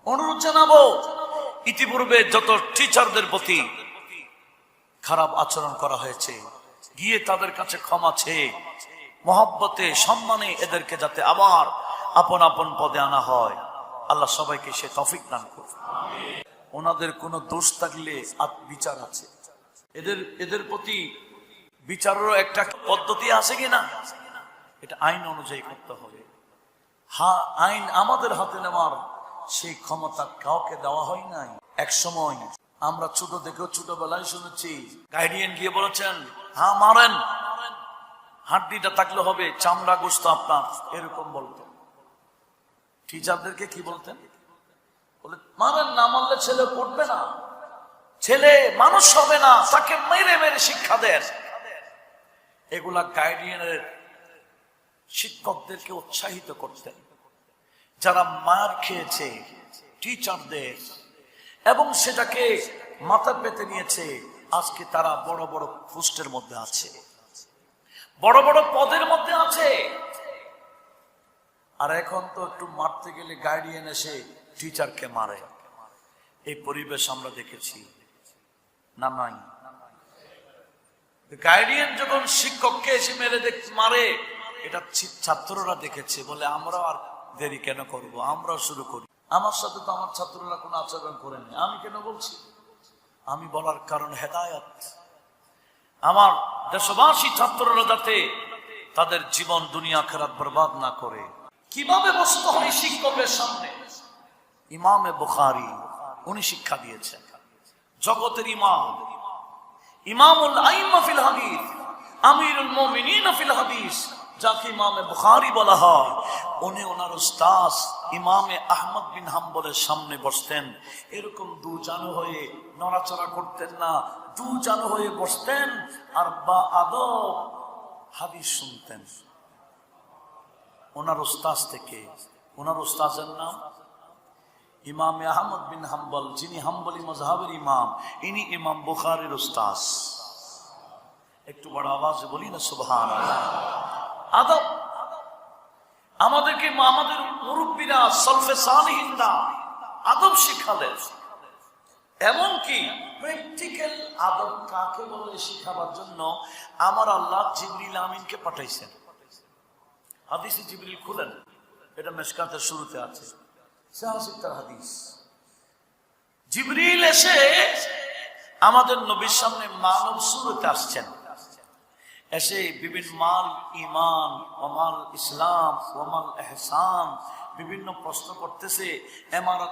অনুরোধ জানাবো, ইতিপূর্বে যত টিচারদের প্রতি খারাপ আচরণ করা হয়েছে, গিয়ে তাদের কাছে ক্ষমা চেয়ে মহব্বতে সম্মানে এদেরকে যাতে আবার আপন আপন পদে আনা হয়, আল্লাহ সবাইকে সে তৌফিক দান করুন। ওনাদের কোনো দোষ থাকলে বিচার আছে, এদের প্রতি বিচারেরও একটা পদ্ধতি আছে কিনা, এটা আইন অনুযায়ী করতে হবে। আইন আমাদের হাতে নেওয়ার সেই ক্ষমতা কাউকে দেওয়া হয় নাই। এক সময় আমরা ছোট দেখেও ছোটবেলায় শুনেছি, গাইডিয়ান গিয়ে বলেছেন, হ্যাঁ মারেন, হাড্ডিটা থাকলে হবে, চামড়া গোস্ত আপনার, এরকম বলতেন। টিচারদেরকে কি বলতেন? বলে মারেন, না মারলে ছেলে পড়বে না, ছেলে মানুষ হবে না, তাকে মেরে মেরে শিক্ষা দেন। এগুলা গাইডিয়ানের শিক্ষকদেরকে উৎসাহিত করতেন, যারা মার খেয়েছে টিচারদের এবং সেটাকে মাথা পেতে নিয়েছে। আজকে তারা বড় বড় পোস্টের মধ্যে আছে, বড় বড় পদের মধ্যে আছে। আর এখন তো একটু মারতে গেলে গাইডিয়ান এসে টিচারকে মারে। এই পরিবেশ আমরা দেখেছি না? নাই। গাইডিয়ান যখন শিক্ষককে এসে মেরে মারে, এটা ছাত্ররা দেখেছে, বলে আমরা আর দেরি কেন করব, আমরাও শুরু করি। আমার সাথে তো আমার ছাত্ররা কোনো আচরণ করেনি, আমি কেন বলছি? আমি বলার কারণ হেদায়েত। আমার দেশবাসী ছাত্ররা যাতে তাদের জীবন দুনিয়া আখিরাত বরবাদ না করে। কিভাবে বসতে হয় শিক্ষকের সামনে, ইমামে বুখারী উনি শিক্ষা দিয়েছেন। জগতের ইমাম, ইমামুল আইম্মা ফিল হাদিস, আমিরুল মুমিনিন ফিল হাদিস, যাকে ইমামে বুখারী বলা হয়, উনি ওনার উস্তাদ ইমামে আহমদ বিন হাম্বলের সামনে বসতেন। এরকম দুজানো হয়ে নড়াচড়া করতেন না, দুজানো হয়ে বসতেন আর বা আদব হাদিস শুনতেন ওনার উস্তাদ থেকে। ওনার উস্তাদের নাম ইমামে আহমদ বিন হাম্বল, যিনি হাম্বলি মাযহাবের ইমাম, ইনি ইমাম বুখারীর উস্তাদ। একটু বড় আওয়াজে বলি না সুবহানাল্লাহ। আদব আমাদেরকে, আমাদের মুরব্বীরা সলফে সালিহিনরা আদব শিখালেন। এমনকি প্র্যাকটিক্যাল আদব কাকে বলে শিখাবার জন্য আমার আল্লাহ জিবরিল আমিনকে পাঠাইছেন। হাদিসে জিবরিল খুলেন, এটা মিশকাতের শুরুতে আছে, সাহাসিকতার হাদিস। জিবরিল এসে আমাদের নবীর সামনে মানব সুরতে আসছেন, এসে বিভিন্ন মাল ইমান, ওমাল ইসলাম, ওমাল ইহসান বিভিন্ন প্রশ্ন করতেছে। এমারত